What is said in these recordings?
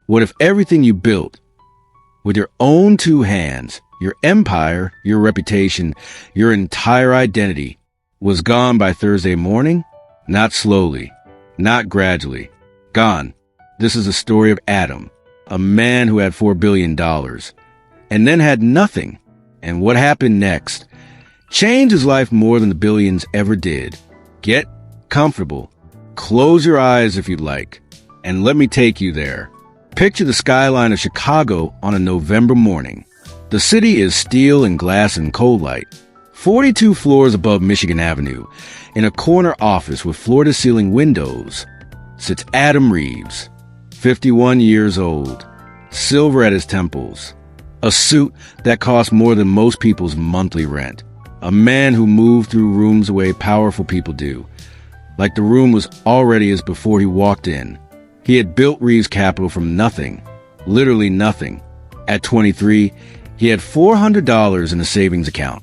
What if everything you built with your own two hands, your empire, your reputation, your entire identity, was gone by Thursday morning? Not slowly, not gradually. Gone. This is the story of Adam, a man who had $4 billion and then had nothing. And what happened next changed his life more than the billions ever did. Get comfortable. Close your eyes if you'd like, and let me take you there. Picture the skyline of Chicago on a November morning. The city is steel and glass and cold light. 42 floors above Michigan Avenue, in a corner office with floor-to-ceiling windows, sits Adam Reeves, 51 years old, silver at his temples, a suit that costs more than most people's monthly rent, a man who moved through rooms the way powerful people do, like the room was already his before he walked in. He had built Reeves Capital from nothing, literally nothing. At 23, he had $400 in a savings account,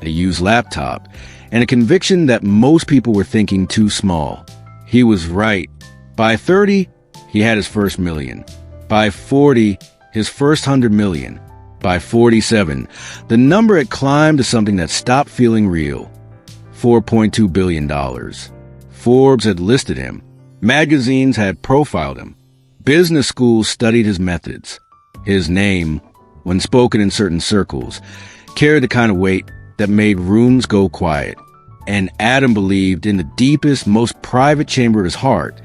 a used laptop, and a conviction that most people were thinking too small. He was right. By 30, he had his first million. By 40, his first 100 million. By 47, the number had climbed to something that stopped feeling real. $4.2 billion. Forbes had listed him. Magazines had profiled him. Business schools studied his methods. His name, when spoken in certain circles, carried the kind of weight that made rooms go quiet. And Adam believed in the deepest, most private chamber of his heart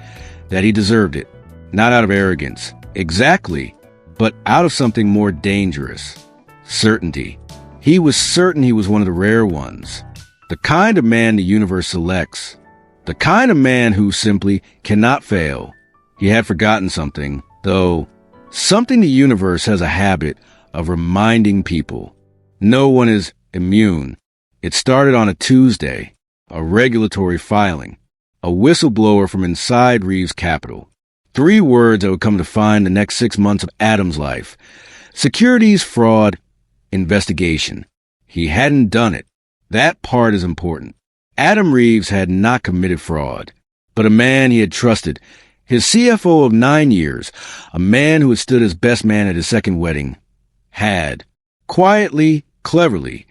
that he deserved it. Not out of arrogance, exactly, but out of something more dangerous. Certainty. He was certain he was one of the rare ones. The kind of man the universe selects. The kind of man who simply cannot fail. He had forgotten something, though. Something the universe has a habit of reminding people. No one is immune. It started on a Tuesday, a regulatory filing, a whistleblower from inside Reeves Capital. 3 words that would come to define the next 6 months of Adam's life. Securities fraud investigation. He hadn't done it. That part is important. Adam Reeves had not committed fraud, but a man he had trusted, his CFO of 9 years, a man who had stood as best man at his second wedding, had, quietly, cleverly,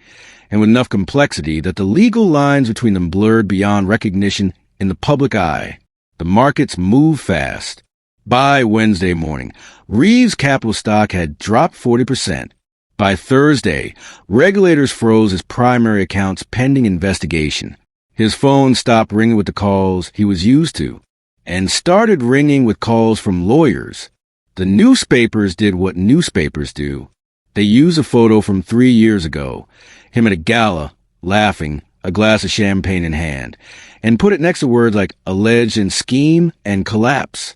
and with enough complexity that the legal lines between them blurred beyond recognition in the public eye. The markets moved fast. By Wednesday morning, Reeves Capital stock had dropped 40%. By Thursday, regulators froze his primary accounts pending investigation. His phone stopped ringing with the calls he was used to and started ringing with calls from lawyers. The newspapers did what newspapers do. They used a photo from 3 years ago, him at a gala, laughing, a glass of champagne in hand, and put it next to words like alleged in scheme and collapse.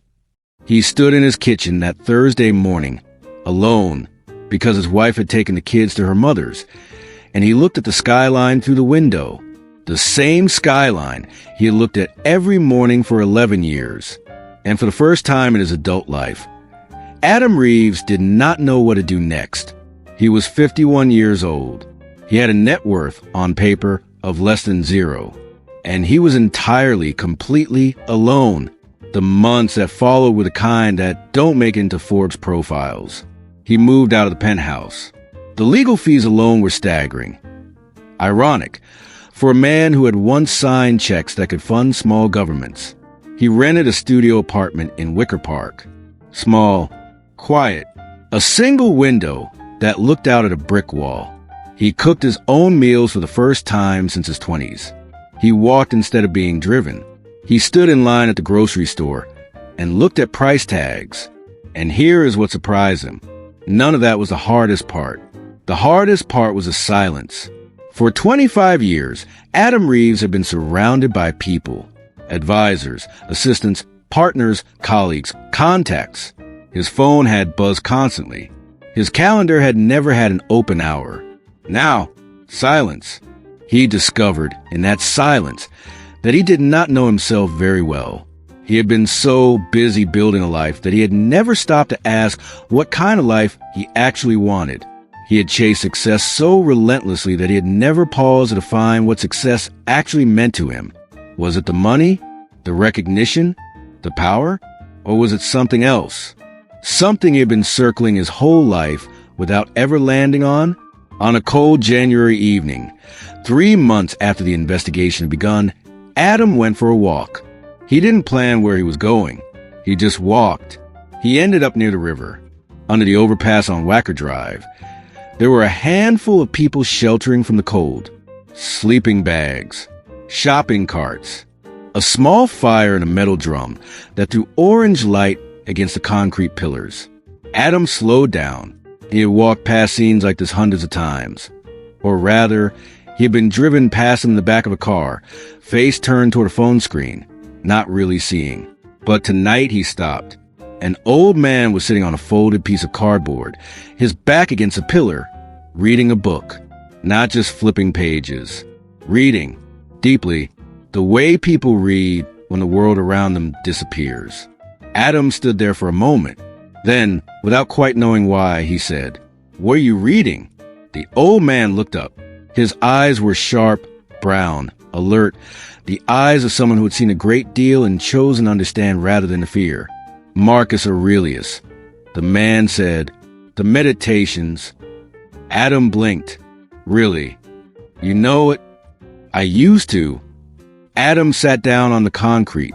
He stood in his kitchen that Thursday morning, alone, because his wife had taken the kids to her mother's, and he looked at the skyline through the window, the same skyline he had looked at every morning for 11 years, and for the first time in his adult life. Adam Reeves did not know what to do next. He was 51 years old. He had a net worth, on paper, of less than zero, and he was entirely, completely alone. The months that followed were the kind that don't make it into Forbes profiles. He moved out of the penthouse. The legal fees alone were staggering. Ironic, for a man who had once signed checks that could fund small governments. He rented a studio apartment in Wicker Park. Small, quiet, a single window that looked out at a brick wall. He cooked his own meals for the first time since his 20s. He walked instead of being driven. He stood in line at the grocery store and looked at price tags. And here is what surprised him. None of that was the hardest part. The hardest part was the silence. For 25 years, Adam Reeves had been surrounded by people, advisors, assistants, partners, colleagues, contacts. His phone had buzzed constantly. His calendar had never had an open hour. Now, silence. He discovered in that silence that he did not know himself very well. He had been so busy building a life that he had never stopped to ask what kind of life he actually wanted. He had chased success so relentlessly that he had never paused to define what success actually meant to him. Was it the money, the recognition, the power, or was it something else? something he had been circling his whole life without ever landing on. On a cold January evening, 3 months after the investigation had begun, Adam went for a walk. He didn't plan where he was going. He just walked. He ended up near the river, under the overpass on Wacker Drive. There were a handful of people sheltering from the cold. Sleeping bags, shopping carts, a small fire in a metal drum that threw orange light against the concrete pillars. Adam slowed down. He had walked past scenes like this hundreds of times. Or rather, he had been driven past them in the back of a car, face turned toward a phone screen, not really seeing. But tonight he stopped. An old man was sitting on a folded piece of cardboard, his back against a pillar, reading a book, not just flipping pages. Reading, deeply, the way people read when the world around them disappears. Adam stood there for a moment. Then, without quite knowing why, he said, "What are you reading?" The old man looked up. His eyes were sharp, brown, alert, the eyes of someone who had seen a great deal and chosen to understand rather than to fear. Marcus Aurelius. The man said, "The Meditations." Adam blinked. "Really? You know it? I used to." Adam sat down on the concrete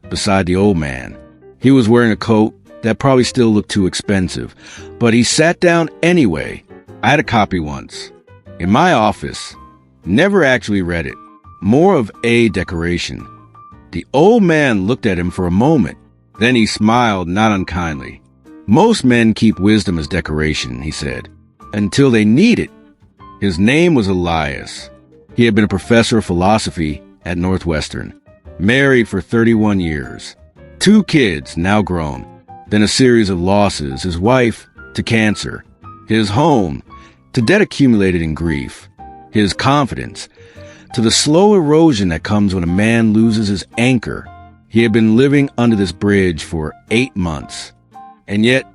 beside the old man. He was wearing a coat that probably still looked too expensive, but he sat down anyway. I had a copy once. In my office. Never actually read it. More of a decoration. The old man looked at him for a moment. Then he smiled not unkindly. "Most men keep wisdom as decoration," he said, "until they need it." His name was Elias. He had been a professor of philosophy at Northwestern, married for 31 years. 2 kids, now grown. Then a series of losses, his wife to cancer, his home to debt accumulated in grief, his confidence to the slow erosion that comes when a man loses his anchor. He had been living under this bridge for 8 months. And yet,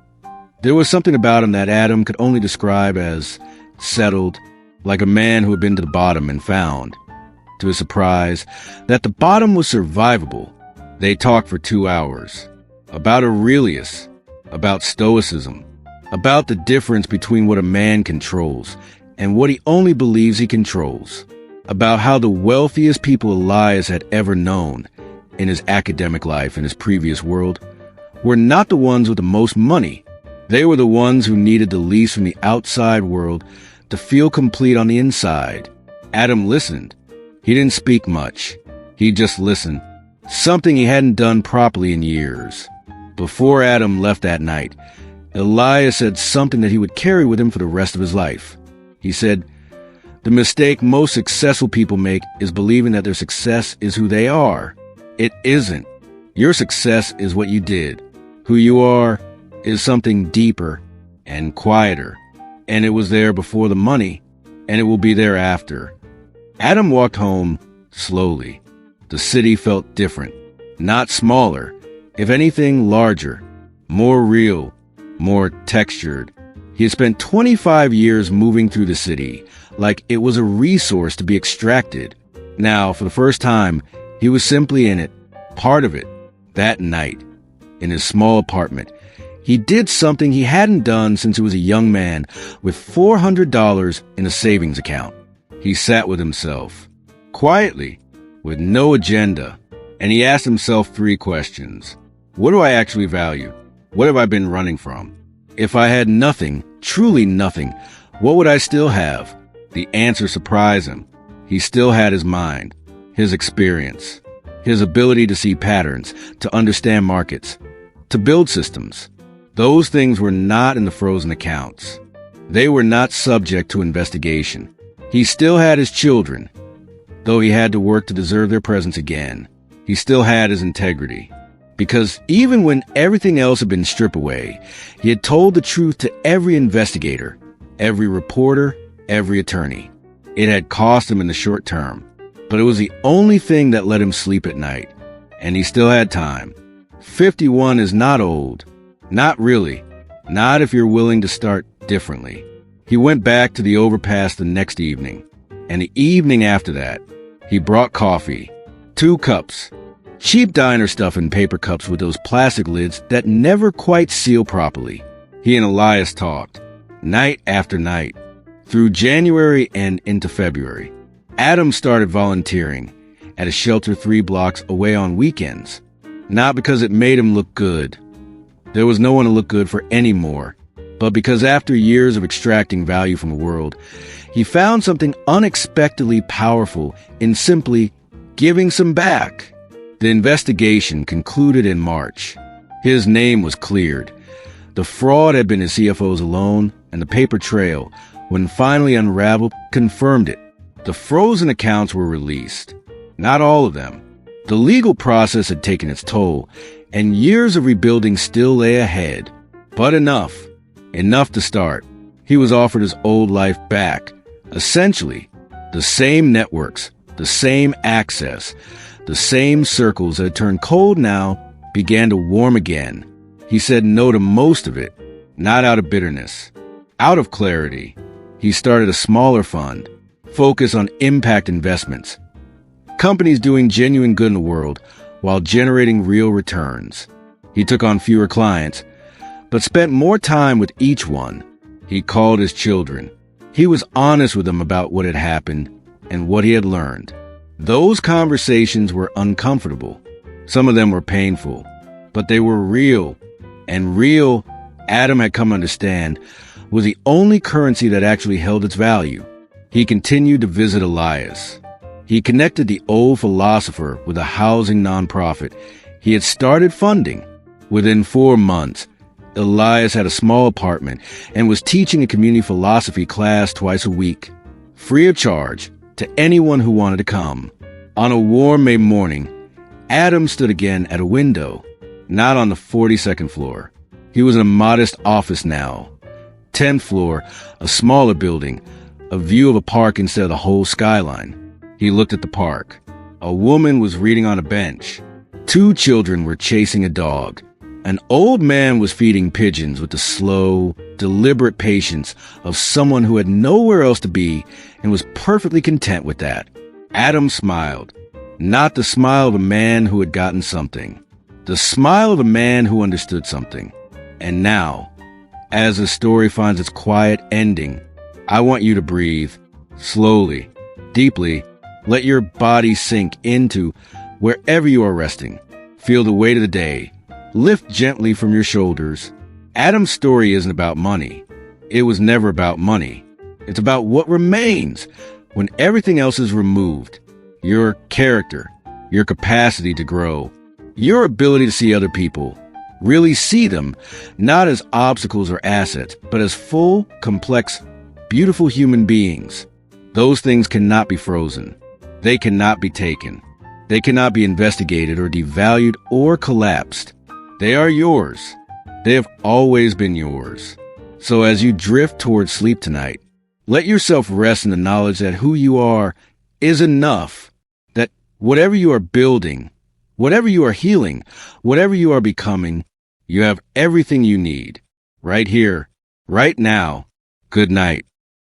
there was something about him that Adam could only describe as settled, like a man who had been to the bottom and found, to his surprise, that the bottom was survivable. They talked for 2 hours. About Aurelius, about stoicism, about the difference between what a man controls and what he only believes he controls, about how the wealthiest people Elias had ever known in his academic life in his previous world were not the ones with the most money. They were the ones who needed the least from the outside world to feel complete on the inside. Adam listened. He didn't speak much. He just listened, something he hadn't done properly in years. Before Adam left that night, Elias said something that he would carry with him for the rest of his life. He said, "The mistake most successful people make is believing that their success is who they are. It isn't. Your success is what you did. Who you are is something deeper and quieter, and it was there before the money, and it will be there after." Adam walked home slowly. The city felt different, not smaller, if anything larger, more real, more textured. He had spent 25 years moving through the city, like it was a resource to be extracted. Now, for the first time, he was simply in it, part of it. That night, in his small apartment, he did something he hadn't done since he was a young man with $400 in a savings account. He sat with himself, quietly, with no agenda, and he asked himself 3 questions. What do I actually value? What have I been running from? If I had nothing, truly nothing, what would I still have? The answer surprised him. He still had his mind, his experience, his ability to see patterns, to understand markets, to build systems. Those things were not in the frozen accounts. They were not subject to investigation. He still had his children, though he had to work to deserve their presence again. He still had his integrity. Because even when everything else had been stripped away, he had told the truth to every investigator, every reporter, every attorney. It had cost him in the short term, but it was the only thing that let him sleep at night. And he still had time. 51 is not old. Not really. Not if you're willing to start differently. He went back to the overpass the next evening. And the evening after that, he brought coffee. 2 cups. Cheap diner stuff in paper cups with those plastic lids that never quite seal properly. He and Elias talked, night after night, through January and into February. Adam started volunteering at a shelter 3 blocks away on weekends, not because it made him look good. There was no one to look good for anymore, but because after years of extracting value from the world, he found something unexpectedly powerful in simply giving some back. The investigation concluded in March. His name was cleared. The fraud had been his CFO's alone, and the paper trail, when finally unraveled, confirmed it. The frozen accounts were released. Not all of them. The legal process had taken its toll, and years of rebuilding still lay ahead. But enough. Enough to start. He was offered his old life back. Essentially, the same networks, the same access, the same circles that had turned cold now began to warm again. He said no to most of it, not out of bitterness, out of clarity. He started a smaller fund, focused on impact investments, companies doing genuine good in the world while generating real returns. He took on fewer clients, but spent more time with each one. He called his children. He was honest with them about what had happened and what he had learned. Those conversations were uncomfortable. Some of them were painful, but they were real. And real, Adam had come to understand, was the only currency that actually held its value. He continued to visit Elias. He connected the old philosopher with a housing nonprofit he had started funding. Within 4 months, Elias had a small apartment and was teaching a community philosophy class twice a week, free of charge, to anyone who wanted to come. On a warm May morning, Adam stood again at a window, not on the 42nd floor. He was in a modest office now. 10th floor, a smaller building, a view of a park instead of the whole skyline. He looked at the park. A woman was reading on a bench. 2 children were chasing a dog. An old man was feeding pigeons with the slow, deliberate patience of someone who had nowhere else to be and was perfectly content with that. Adam smiled. Not the smile of a man who had gotten something. The smile of a man who understood something. And now, as the story finds its quiet ending, I want you to breathe, slowly, deeply. Let your body sink into wherever you are resting. Feel the weight of the day. Lift gently from your shoulders. Adam's story isn't about money. It was never about money. It's about what remains when everything else is removed. Your character, your capacity to grow, your ability to see other people, really see them, not as obstacles or assets, but as full, complex, beautiful human beings. Those things cannot be frozen. They cannot be taken. They cannot be investigated or devalued or collapsed. They are yours. They have always been yours. So as you drift towards sleep tonight, let yourself rest in the knowledge that who you are is enough, that whatever you are building, whatever you are healing, whatever you are becoming, you have everything you need, right here, right now. Good night.